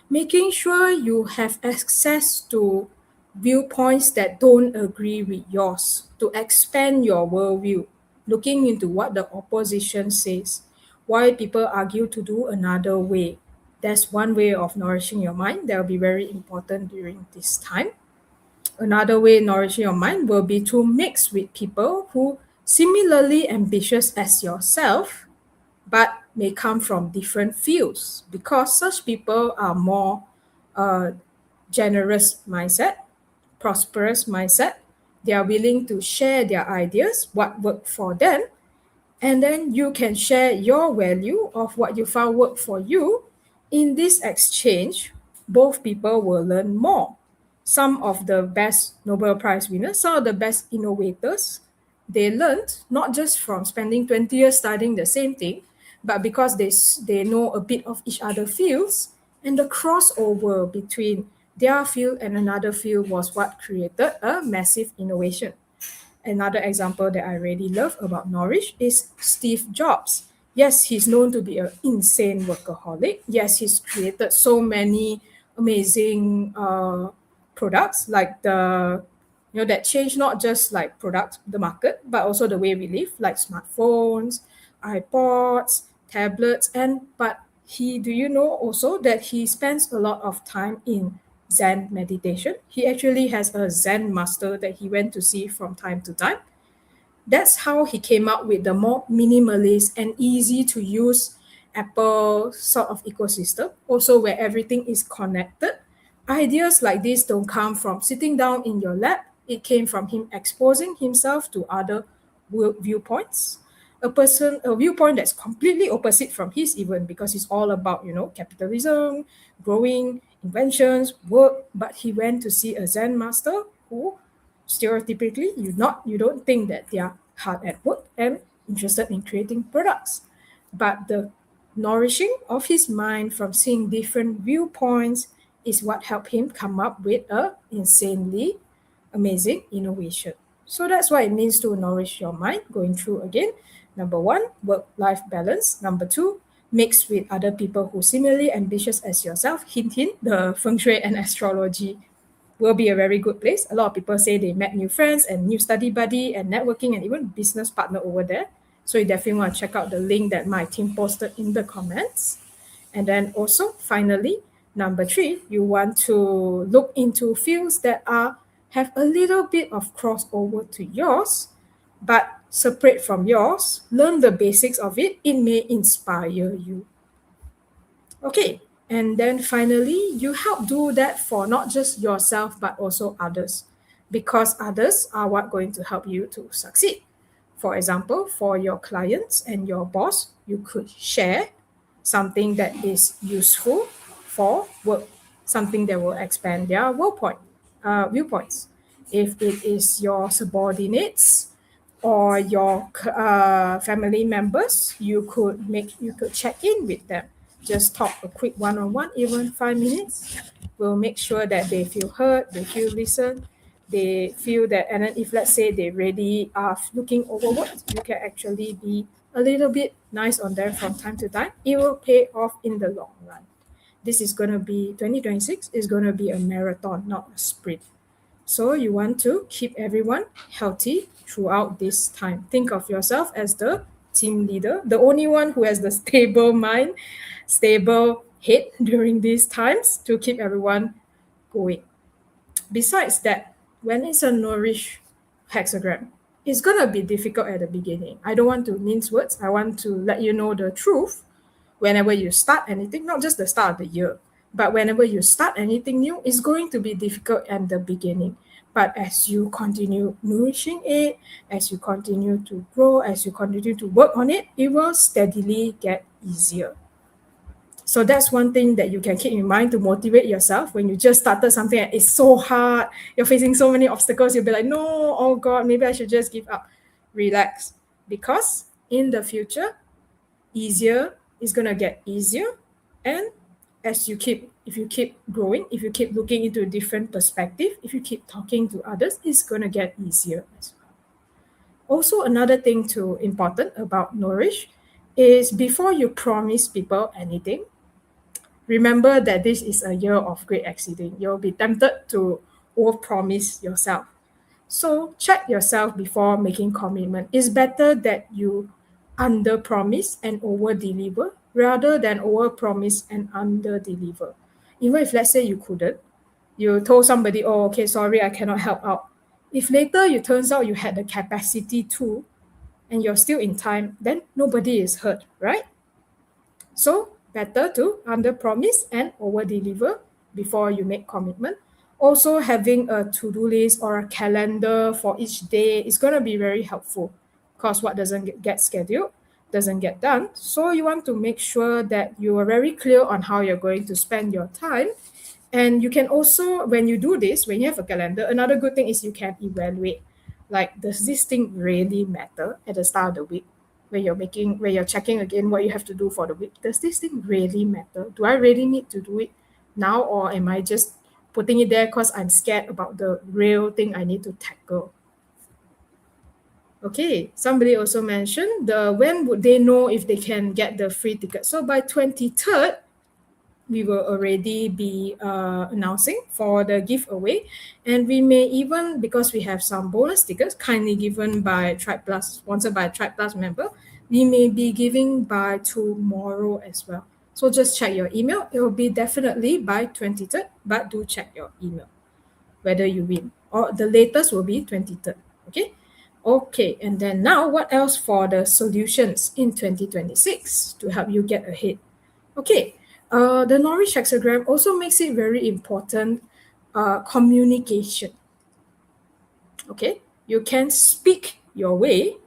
Making sure you have access to viewpoints that don't agree with yours, to expand your worldview, looking into what the opposition says, why people argue to do another way. That's one way of nourishing your mind that will be very important during this time. Another way nourishing your mind will be to mix with people who similarly ambitious as yourself but may come from different fields, because such people are more uh, generous mindset, prosperous mindset. They are willing to share their ideas, what worked for them, and then you can share your value of what you found work for you. In this exchange, both people will learn more. some of the best Nobel Prize winners, some of the best innovators, they learned not just from spending 20 years studying the same thing, but because they know a bit of each other fields, and the crossover between their field and another field was what created a massive innovation. Another example that I really love about Norwich is Steve Jobs. Yes, he's known to be an insane workaholic. Yes, he's created so many amazing products like that change not just like product the market, but also the way we live, like smartphones, iPods, tablets, and but do you know also that he spends a lot of time in Zen meditation? He actually has a Zen master that he went to see from time to time. That's how he came up with the more minimalist and easy to use Apple sort of ecosystem, also where everything is connected. Ideas like this don't come from sitting down in your lab. It came from him exposing himself to other viewpoints. A viewpoint that's completely opposite from his, even because it's all about, capitalism, growing, inventions, work. But he went to see a Zen master who stereotypically you don't think that they are hard at work and interested in creating products, but the nourishing of his mind from seeing different viewpoints is what helped him come up with a insanely amazing innovation. So that's what it means to nourish your mind. Going through again: number one, work life balance; number two, mix with other people who similarly ambitious as yourself. Hint hint, the feng shui and astrology will be a very good place. A lot of people say they met new friends and new study buddy and networking and even business partner over there. So you definitely want to check out the link that my team posted in the comments. And then also, finally, number three, you want to look into fields that have a little bit of crossover to yours, but separate from yours. Learn the basics of it. It may inspire you. Okay, and then finally, you help do that for not just yourself, but also others, because others are what going to help you to succeed. For example, for your clients and your boss, you could share something that is useful for work, something that will expand their viewpoints. If it is your subordinates or your family members, you could check in with them. Just talk a quick one-on-one, even 5 minutes. Will make sure that they feel heard, they feel listened, they feel that. And then if let's say they really are looking overworked, you can actually be a little bit nice on them from time to time. It will pay off in the long run. This is going to be 2026 is going to be a marathon, not a sprint. So you want to keep everyone healthy throughout this time. Think of yourself as the team leader, the only one who has the stable mind, stable head during these times to keep everyone going. Besides that, when it's a nourish hexagram, it's going to be difficult at the beginning. I don't want to mince words. I want to let you know the truth. Whenever you start anything, not just the start of the year, but whenever you start anything new, it's going to be difficult at the beginning. But as you continue nourishing it, as you continue to grow, as you continue to work on it, it will steadily get easier. So that's one thing that you can keep in mind to motivate yourself when you just started something and it's so hard, you're facing so many obstacles, you'll be like, no, oh God, maybe I should just give up. Relax. Because in the future, easier is going to get easier. And if you keep growing, if you keep looking into a different perspective, if you keep talking to others, it's going to get easier as well. Also, another thing too important about Nourish is before you promise people anything, remember that this is a year of great exceeding. You'll be tempted to over-promise yourself. So check yourself before making commitment. It's better that you under-promise and over-deliver rather than over-promise and under-deliver. Even if let's say you couldn't, you told somebody, oh, okay, sorry, I cannot help out. If later it turns out you had the capacity to, and you're still in time, then nobody is hurt, right? So better to under promise and over deliver before you make commitment. Also, having a to-do list or a calendar for each day is going to be very helpful, because what doesn't get scheduled doesn't get done. So you want to make sure that you are very clear on how you're going to spend your time And you can also, when you do this, when you have a calendar, another good thing is you can evaluate, like, does this thing really matter at the start of the week, when you're checking again what you have to do for the week? Does this thing really matter? Do I really need to do it now, or am I just putting it there because I'm scared about the real thing I need to tackle? Okay, somebody also mentioned the when would they know if they can get the free ticket. So by 23rd, we will already be announcing for the giveaway, and we may even, because we have some bonus tickets kindly given by Tribe Plus, sponsored by Tribe Plus member, we may be giving by tomorrow as well. So just check your email. It will be definitely by 23rd, but do check your email whether you win, or the latest will be 23rd. Okay. Okay, and then now what else for the solutions in 2026 to help you get ahead? Okay, the Norwich hexagram also makes it very important, communication. Okay, you can speak your way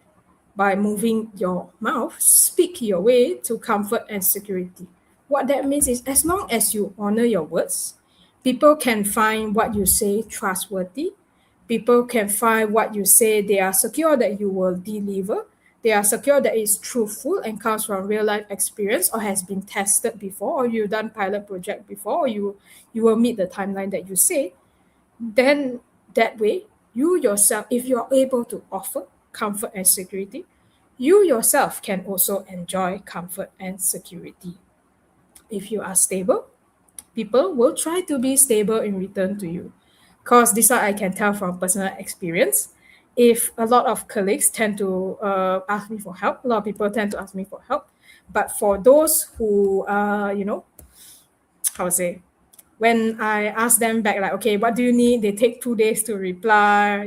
by moving your mouth, speak your way to comfort and security. What that means is, as long as you honor your words, people can find what you say trustworthy. People can find what you say they are secure that you will deliver. They are secure that it's truthful and comes from real life experience or has been tested before, or you've done pilot project before, or you will meet the timeline that you say. Then that way, you yourself, if you're able to offer comfort and security, you yourself can also enjoy comfort and security. If you are stable, people will try to be stable in return to you. Because this one I can tell from personal experience. If a lot of colleagues tend to ask me for help, a lot of people tend to ask me for help. But for those who, how to say, when I ask them back, like, okay, what do you need? They take 2 days to reply,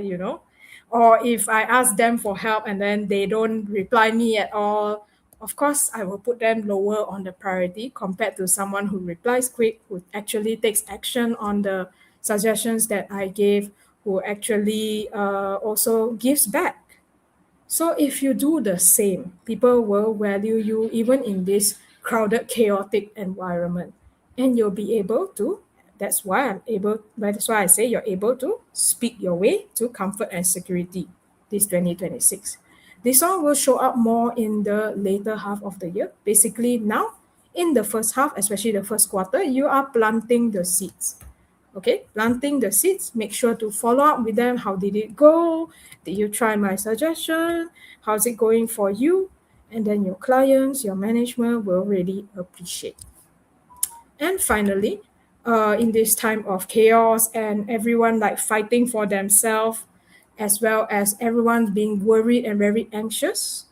Or if I ask them for help and then they don't reply me at all, of course, I will put them lower on the priority compared to someone who replies quick, who actually takes action on the suggestions that I gave, who actually also gives back. So if you do the same, people will value you even in this crowded, chaotic environment. And you'll be able to, that's why I say you're able to speak your way to comfort and security this 2026. This one will show up more in the later half of the year. Basically now, in the first half, especially the first quarter, you are planting the seeds. Okay, planting the seeds, make sure to follow up with them. How did it go? Did you try my suggestion? How's it going for you? And then your clients, your management will really appreciate. And finally, in this time of chaos and everyone like fighting for themselves, as well as everyone being worried and very anxious,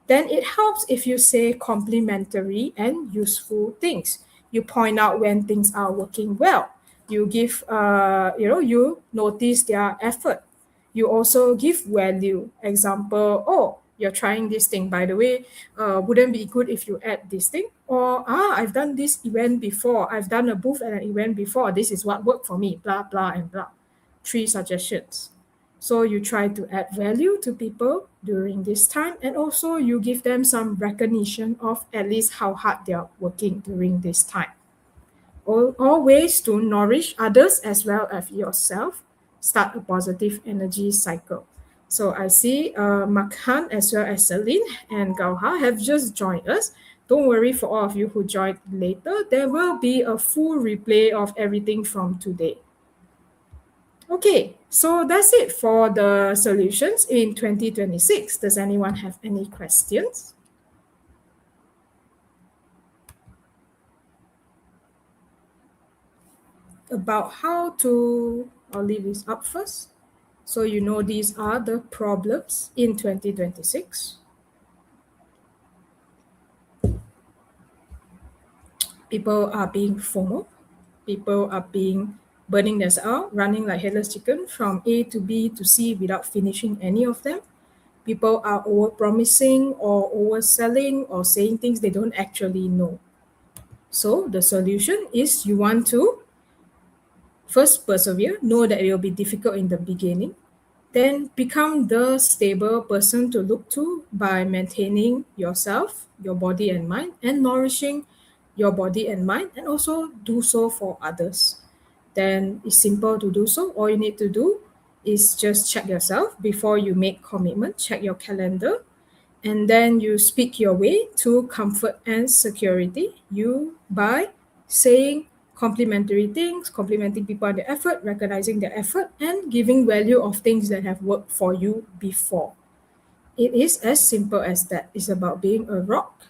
then it helps if you say complimentary and useful things. You point out when things are working well. You give, you notice their effort. You also give value. Example, oh, you're trying this thing. By the way, wouldn't be good if you add this thing? Or, I've done this event before. I've done a booth at an event before. This is what worked for me, blah, blah, and blah. 3 suggestions. So you try to add value to people during this time, and also you give them some recognition of at least how hard they are working during this time. All ways to nourish others as well as yourself, start a positive energy cycle. So I see Makhan as well as Celine and Gauha have just joined us. Don't worry, for all of you who joined later, there will be a full replay of everything from today. Okay, so that's it for the solutions in 2026. Does anyone have any questions? About how to, I'll leave this up first. So you know these are the problems in 2026. People are being FOMO. People are being burning themselves out, running like headless chicken from A to B to C without finishing any of them. People are over-promising or overselling or saying things they don't actually know. So the solution is you want to first persevere, know that it will be difficult in the beginning, then become the stable person to look to by maintaining yourself, your body and mind, and nourishing your body and mind, and also do so for others. then it's simple to do so. All you need to do is just check yourself before you make commitment, check your calendar, and then you speak your way to comfort and security. You by saying complimentary things, complimenting people on their effort, recognizing their effort, and giving value of things that have worked for you before. It is as simple as that. It's about being a rock,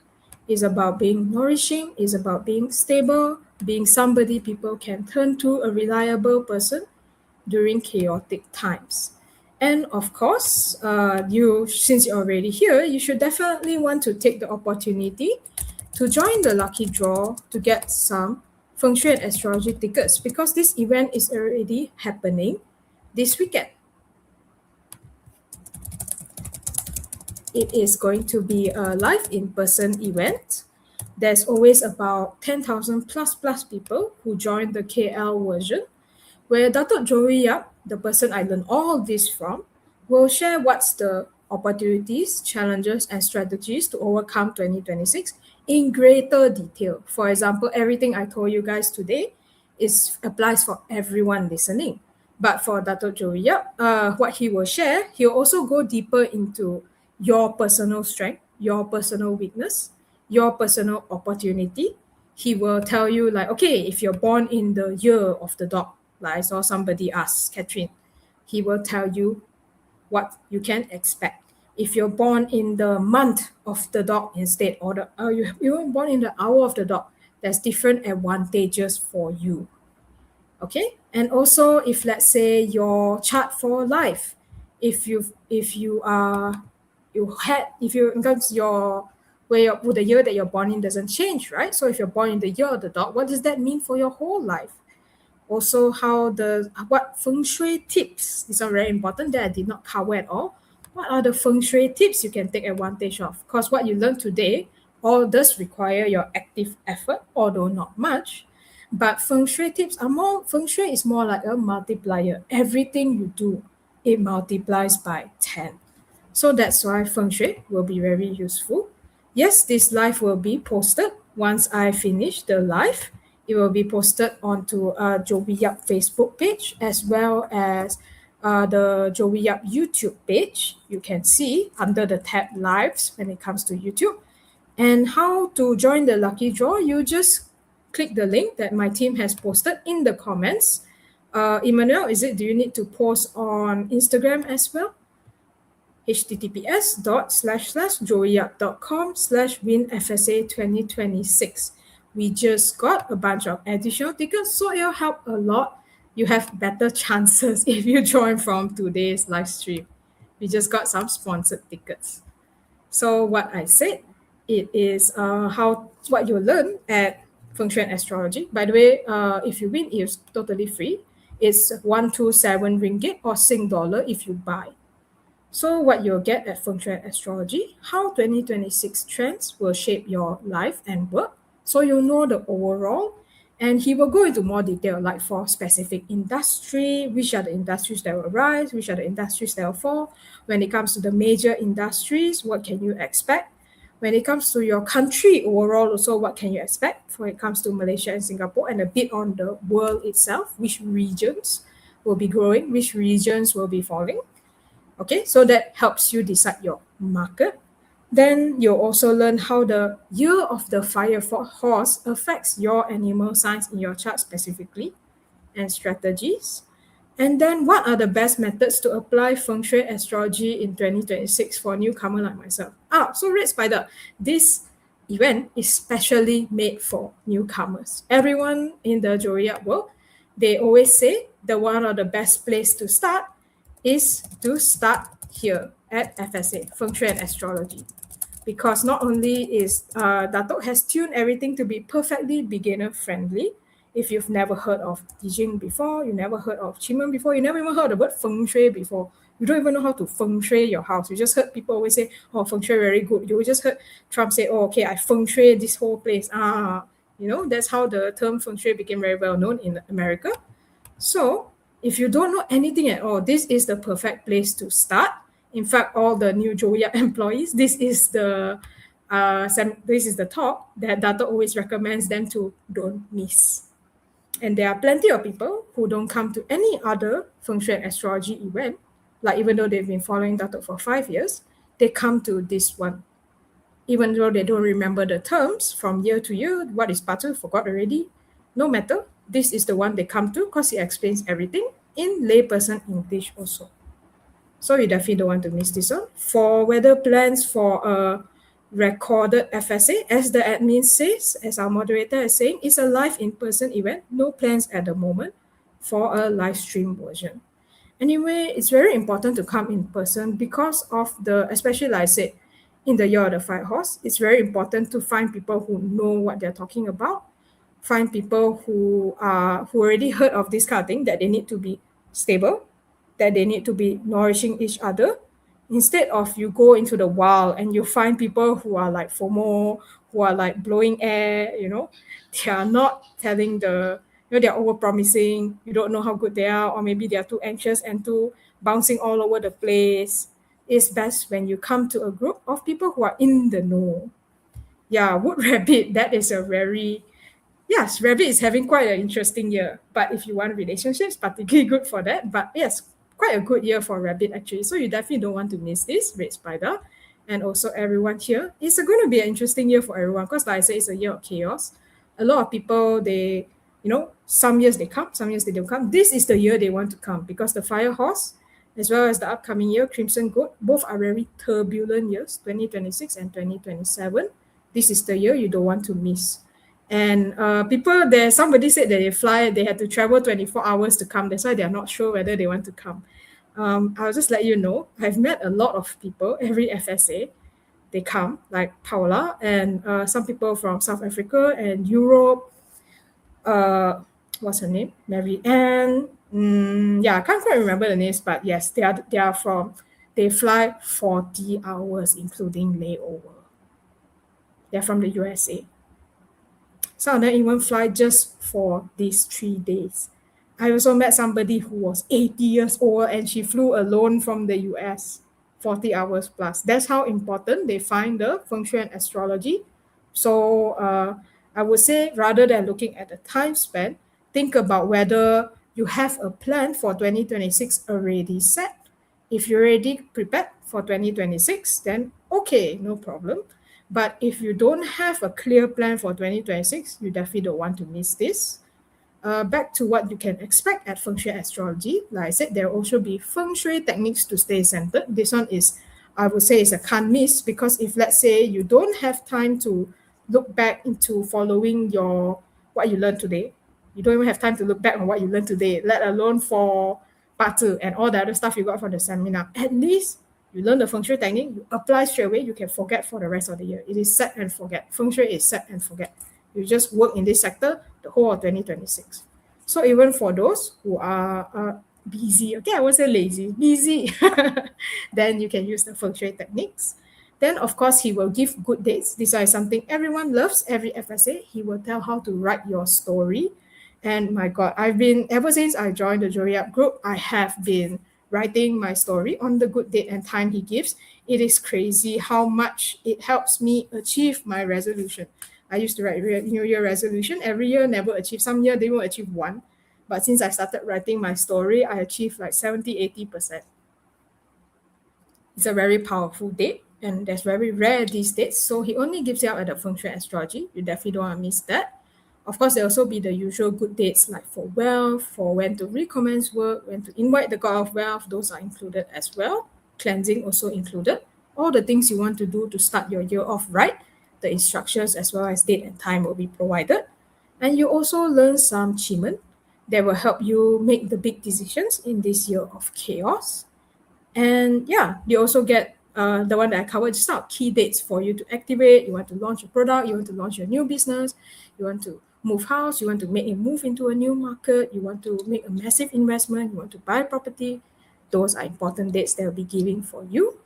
it's about being nourishing, it's about being stable, being somebody people can turn to, a reliable person during chaotic times. And of course, you since you're already here, you should definitely want to take the opportunity to join the lucky draw to get some feng shui and astrology tickets, because this event is already happening this weekend. It is going to be a live in-person event. There's always about 10,000 plus people who join the KL version, where Datuk Joey Yap, the person I learned all this from, will share what's the opportunities, challenges, and strategies to overcome 2026 in greater detail. For example, everything I told you guys today applies for everyone listening. But for Datuk Joey Yap, what he will share, he'll also go deeper into your personal strength, your personal weakness, your personal opportunity. He will tell you like, okay, if you're born in the year of the dog, like I saw somebody ask Catherine, he will tell you what you can expect. If you're born in the month of the dog instead, or you were born in the hour of the dog, there's different advantages for you. Okay, and also if let's say your chart for life, if you are you had if you because your the year that you're born in doesn't change, right? So if you're born in the year of the dog, what does that mean for your whole life? Also, what feng shui tips, these are very important that I did not cover at all. What are the feng shui tips you can take advantage of? Because what you learned today all does require your active effort, although not much. But feng shui feng shui is more like a multiplier. Everything you do, it multiplies by 10. So that's why feng shui will be very useful. Yes, this live will be posted once I finish the live. It will be posted onto Joey Yap Facebook page as well as the Joey Yap YouTube page. You can see under the tab lives when it comes to YouTube. And how to join the lucky draw, you just click the link that my team has posted in the comments. Emmanuel, do you need to post on Instagram as well? https://joeyyap.com/winfsa2026. We just got a bunch of additional tickets, so it'll help a lot. You have better chances if you join from today's live stream. We just got some sponsored tickets. So what I said, it is what you learn at Feng Shui and Astrology. By the way, if you win, it's totally free. It's 127 ringgit or Sing dollar if you buy. So what you'll get at Feng Shui and Astrology, how 2026 trends will shape your life and work. So you'll know the overall, and he will go into more detail, like for specific industry, which are the industries that will rise, which are the industries that will fall. When it comes to the major industries, what can you expect? When it comes to your country overall, also what can you expect? When it comes to Malaysia and Singapore, and a bit on the world itself, which regions will be growing, which regions will be falling. Okay, so that helps you decide your market. Then you'll also learn how the year of the fire horse affects your animal signs in your chart specifically, and strategies. And then what are the best methods to apply feng shui astrology in 2026 for a newcomer like myself? So Red Spider, this event is specially made for newcomers. Everyone in the Joey Yap world, they always say the one of the best place to start is to start here at FSA, Feng Shui and Astrology. Because not only is Datuk has tuned everything to be perfectly beginner friendly. If you've never heard of I Ching before, you never heard of Qigong before, you never even heard the word Feng Shui before, you don't even know how to Feng Shui your house. You just heard people always say, oh, Feng Shui very good. You just heard Trump say, oh, okay, I Feng Shui this whole place. That's how the term Feng Shui became very well known in America. So if you don't know anything at all, this is the perfect place to start. In fact, all the new Joey Yap employees, this is the talk that Dato always recommends them to don't miss. And there are plenty of people who don't come to any other feng shui and astrology event. Like even though they've been following Datuk for 5 years, they come to this one. Even though they don't remember the terms from year to year, what is Patu, forgot already. No matter, this is the one they come to because it explains everything in layperson English also. So you definitely don't want to miss this one. For weather plans for a recorded FSA, as the admin says, as our moderator is saying, it's a live in-person event, no plans at the moment for a live stream version. Anyway, it's very important to come in person because of the, especially like I said, in the year of the fire horse, it's very important to find people who know what they're talking about, find people who already heard of this kind of thing, that they need to be stable, that they need to be nourishing each other. Instead of you go into the wild and you find people who are like FOMO, who are like blowing air, they are not telling they're over promising, you don't know how good they are, or maybe they are too anxious and too bouncing all over the place. It's best when you come to a group of people who are in the know. Yeah, Wood Rabbit, that is a very, yes, Rabbit is having quite an interesting year. But if you want relationships, particularly good for that. But yes, quite a good year for Rabbit actually. So you definitely don't want to miss this, Red Spider. And also everyone here. It's going to be an interesting year for everyone because like I said, it's a year of chaos. A lot of people, some years they come, some years they don't come. This is the year they want to come because the Fire Horse, as well as the upcoming year, Crimson Goat, both are very turbulent years, 2026 and 2027. This is the year you don't want to miss. And people there, somebody said that they had to travel 24 hours to come. That's why they are not sure whether they want to come. I'll just let you know, I've met a lot of people every FSA. They come, like Paula and some people from South Africa and Europe. What's her name? Mary Ann. Yeah, I can't quite remember the names, but yes, they fly 40 hours, including layover. They're from the USA. Some of them even fly just for these 3 days. I also met somebody who was 80 years old and she flew alone from the US, 40 hours plus. That's how important they find the feng shui and astrology. So I would say rather than looking at the time span, think about whether you have a plan for 2026 already set. If you're already prepared for 2026, then okay, no problem. But if you don't have a clear plan for 2026, you definitely don't want to miss this. Back to what you can expect at Feng Shui Astrology. Like I said, there will also be Feng Shui techniques to stay centered. This one is, I would say, is a can't miss because if let's say you don't have time to look back into following what you learned today, you don't even have time to look back on what you learned today, let alone for part 2 and all the other stuff you got from the seminar. At least you learn the Feng Shui technique, you apply straight away, you can forget for the rest of the year. It is set and forget. Feng Shui is set and forget. You just work in this sector the whole of 2026. So even for those who are busy, okay, I won't say lazy, busy, then you can use the Feng Shui techniques. Then, of course, he will give good dates. This is something everyone loves, every FSA. He will tell how to write your story. And my God, ever since I joined the Jory Up group, I have been writing my story on the good date and time he gives. It is crazy how much it helps me achieve my resolution. I used to write New Year resolution every year, never achieve. Some year they will achieve one. But since I started writing my story, I achieved like 70-80%. It's a very powerful date, and that's very rare these days. So he only gives you out at the Feng Shui Astrology. You definitely don't want to miss that. Of course, there also be the usual good dates like for wealth, for when to recommence work, when to invite the god of wealth. Those are included as well. Cleansing also included. All the things you want to do to start your year off right. The instructions as well as date and time will be provided. And you also learn some Qi that will help you make the big decisions in this year of chaos. And yeah, you also get the one that I covered just now, key dates for you to activate. You want to launch a product, you want to launch your new business, you want to move house, you want to make a move into a new market, you want to make a massive investment, you want to buy property. Those are important dates that will be giving for you.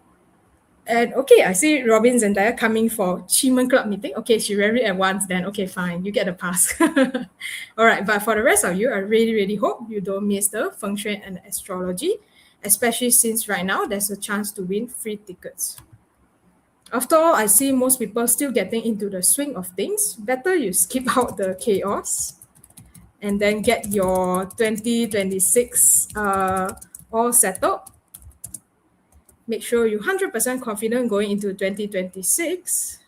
And okay, I see Robin Zendaya coming for Chiman Club meeting. Okay, she read it at once then. Okay, fine, you get a pass. All right, but for the rest of you, I really, really hope you don't miss the Feng Shui and astrology, especially since right now there's a chance to win free tickets. After all, I see most people still getting into the swing of things. Better you skip out the chaos. and then get your 2026 all settled. Make sure you're 100% confident going into 2026.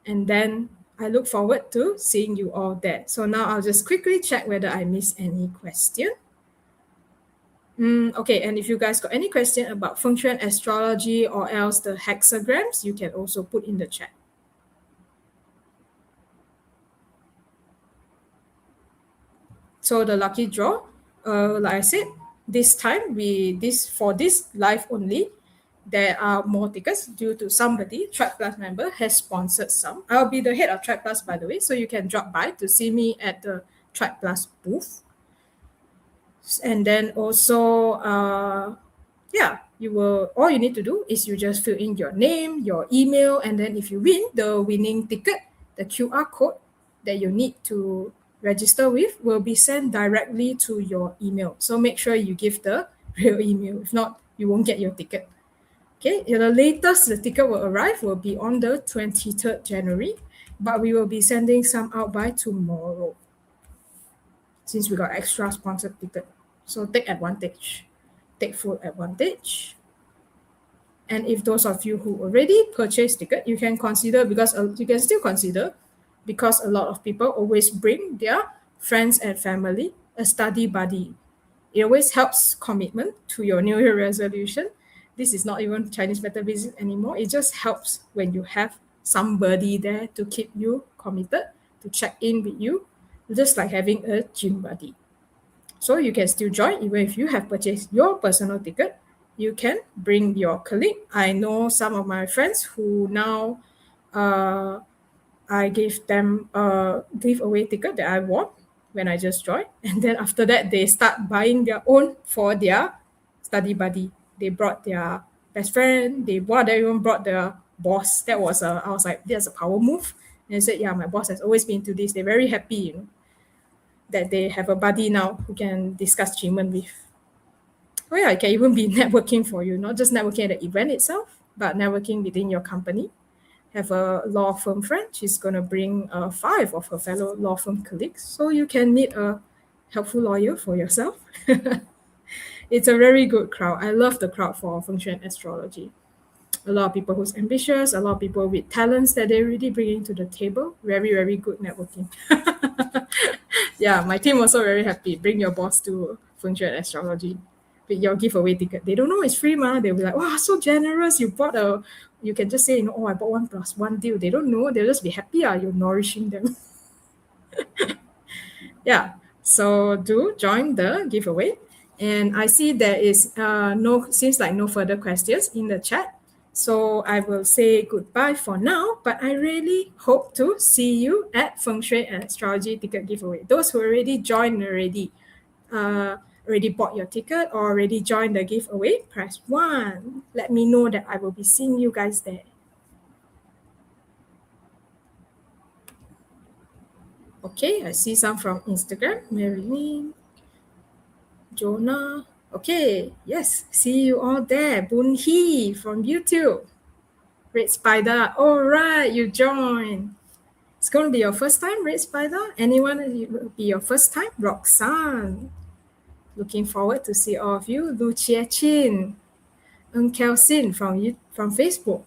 And then I look forward to seeing you all there. So now I'll just quickly check whether I missed any question. Okay, and if you guys got any question about feng shui and astrology or else the hexagrams, you can also put in the chat. So the lucky draw, like I said, this time for this live only, there are more tickets due to somebody, Tribe Plus member, has sponsored some. I'll be the head of Tribe Plus, by the way, so you can drop by to see me at the Tribe Plus booth. And then also, all you need to do is you just fill in your name, your email, and then if you win the winning ticket, the QR code that you need to register with will be sent directly to your email. So make sure you give the real email. If not, you won't get your ticket. Okay, the latest the ticket will arrive will be on the 23rd January, but we will be sending some out by tomorrow since we got extra sponsored ticket. So take advantage. Take full advantage. And if those of you who already purchased ticket, you can consider because a lot of people always bring their friends and family, a study buddy. It always helps commitment to your New Year resolution. This is not even Chinese metaphysics anymore. It just helps when you have somebody there to keep you committed, to check in with you, just like having a gym buddy. So you can still join even if you have purchased your personal ticket. You can bring your colleague. I know some of my friends who now I gave them a giveaway ticket that I won when I just joined. And then after that, they start buying their own for their study buddy. They brought their best friend. They even brought their boss. I was like, that's a power move. And they said, yeah, my boss has always been to this. They're very happy, that they have a buddy now who can discuss treatment with. Oh yeah, it can even be networking for you, not just networking at the event itself, but networking within your company. Have a law firm friend. She's going to bring 5 of her fellow law firm colleagues. So you can meet a helpful lawyer for yourself. It's a very good crowd. I love the crowd for feng shui and astrology. A lot of people who's ambitious, a lot of people with talents that they're really bringing to the table. Very, very good networking. Yeah, my team also very happy. Bring your boss to feng shui and astrology with your giveaway ticket. They don't know it's free, ma. They'll be like, wow, so generous. You can just say, I bought 1+1 deal. They don't know. They'll just be happy. You're nourishing them. Yeah. So do join the giveaway. And I see there is seems like no further questions in the chat. So I will say goodbye for now, but I really hope to see you at Feng Shui and Astrology ticket giveaway. Those who already joined already bought your ticket or already joined the giveaway, press 1. Let me know that I will be seeing you guys there. Okay, I see some from Instagram. Marilyn, Jonah. Okay, yes, see you all there. Boon Hee from YouTube. Red Spider. All right, you joined. It's going to be your first time, Red Spider? Anyone will be your first time? Roxanne. Looking forward to see all of you. Lu Chia Chin. Ng Kelsin from Facebook.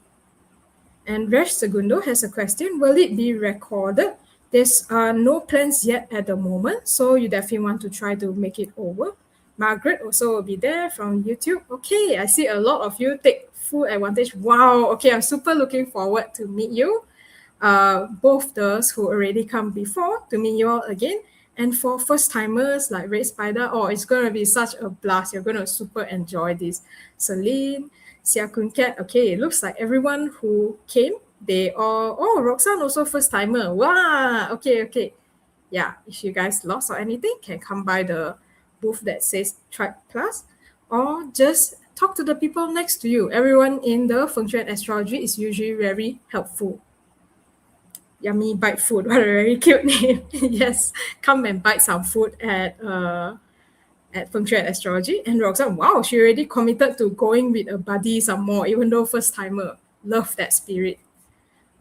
And Resh Segundo has a question. Will it be recorded? There's no plans yet at the moment, so you definitely want to try to make it over. Margaret also will be there from YouTube. Okay, I see a lot of you take full advantage. Wow, okay, I'm super looking forward to meet you. Both those who already come before, to meet you all again. And for first-timers like Red Spider, it's going to be such a blast. You're going to super enjoy this. Celine, Xia Kun Cat. Okay, it looks like everyone who came, Roxanne also first-timer. Wow, okay. Yeah, if you guys lost or anything, can come by the booth that says Tribe Plus or just talk to the people next to you. Everyone in the Feng Shui and Astrology is usually very helpful. Yummy Bite Food, what a very cute name. Yes, come and bite some food at Feng Shui and Astrology. And Roxanne, wow, she already committed to going with a buddy some more, even though first timer. Love that spirit.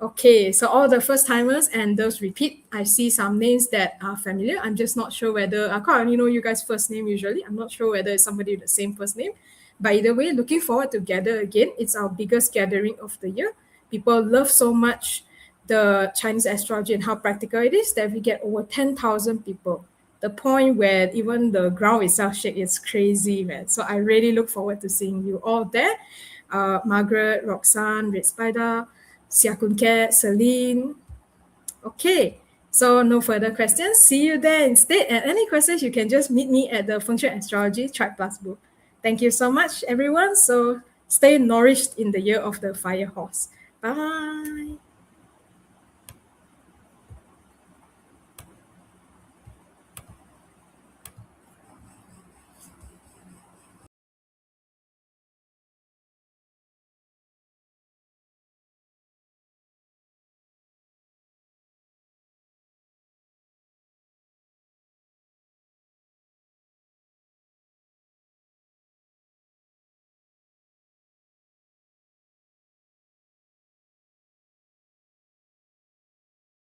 Okay, so all the first timers and those repeat, I see some names that are familiar. I'm just not sure whether I can't only know you guys' first name usually. I'm not sure whether it's somebody with the same first name. But either way, looking forward to gather again. It's our biggest gathering of the year. People love so much the Chinese astrology and how practical it is that we get over 10,000 people. The point where even the ground itself shake is crazy, man. So I really look forward to seeing you all there. Margaret, Roxanne, Red Spider, Sia Kun Kat, Celine. Okay, so no further questions. See you there instead. And any questions, you can just meet me at the Function Astrology Tribe Plus booth. Thank you so much, everyone. So stay nourished in the year of the fire horse. Bye.